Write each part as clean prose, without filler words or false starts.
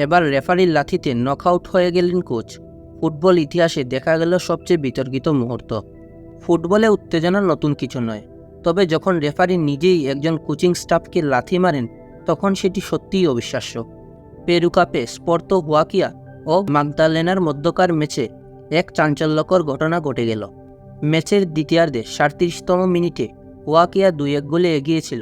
এবার রেফারির লাথিতে নকআউট হয়ে গেলেন কোচ। ফুটবল ইতিহাসে দেখা গেল সবচেয়ে বিতর্কিত মুহূর্ত। ফুটবলে উত্তেজনা নতুন কিছু নয়, তবে যখন রেফারি নিজেই একজন কোচিং স্টাফকে লাথি মারেন তখন সেটি সত্যিই অবিশ্বাস্য। পেরু কাপে স্পোর্তো হুয়াকিয়া ও মাগদালেনার মধ্যকার ম্যাচে এক চাঞ্চল্যকর ঘটনা ঘটে গেল। ম্যাচের দ্বিতীয়ার্ধে 37তম মিনিটে হুয়াকিয়া 2-1 গোলে এগিয়েছিল।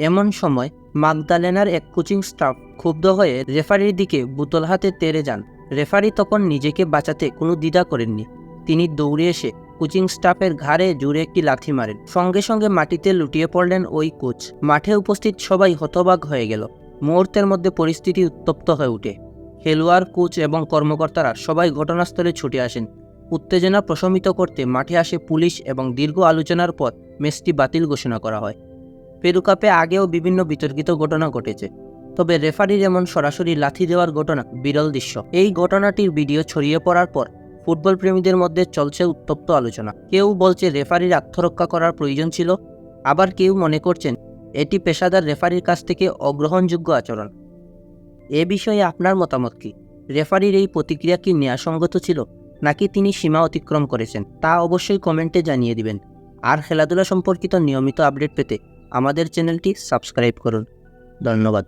এমন সময় মাগদালেনার এক কোচিং স্টাফ ক্ষুব্ধ হয়ে রেফারির দিকে বোতল হাতে তেড়ে যান। রেফারি তখন নিজেকে বাঁচাতে কোনো দ্বিধা করেননি। তিনি দৌড়ে এসে কোচিং স্টাফের ঘাড়ে জোরে একটি লাথি মারেন। সঙ্গে সঙ্গে মাটিতে লুটিয়ে পড়লেন ওই কোচ। মাঠে উপস্থিত সবাই হতবাক হয়ে গেল। মুহূর্তের মধ্যে পরিস্থিতি উত্তপ্ত হয়ে ওঠে। খেলোয়াড়, কোচ এবং কর্মকর্তারা সবাই ঘটনাস্থলে ছুটে আসেন। উত্তেজনা প্রশমিত করতে মাঠে আসে পুলিশ এবং দীর্ঘ আলোচনার পর ম্যাচটি বাতিল ঘোষণা করা হয়। পেরু কাপে আগেও বিভিন্ন বিতর্কিত ঘটনা ঘটেছে, তবে রেফারির এমন সরাসরি লাথি দেওয়ার ঘটনা বিরল দৃশ্য। এই ঘটনাটির ভিডিও ছড়িয়ে পড়ার পর ফুটবল প্রেমীদের মধ্যে চলছে উত্তপ্ত আলোচনা। কেউ বলছে রেফারির আত্মরক্ষা করার প্রয়োজন ছিল, আবার কেউ মনে করছেন এটি পেশাদার রেফারির কাছ থেকে অগ্রহণযোগ্য আচরণ। এ বিষয়ে আপনার মতামত কি? রেফারির এই প্রতিক্রিয়া কি ন্যায়সঙ্গত ছিল, নাকি তিনি সীমা অতিক্রম করেছেন? তা অবশ্যই কমেন্টে জানিয়ে দিবেন। আর খেলাধুলা সম্পর্কিত নিয়মিত আপডেট পেতে আমাদের চ্যানেলটি সাবস্ক্রাইব করুন। ধন্যবাদ।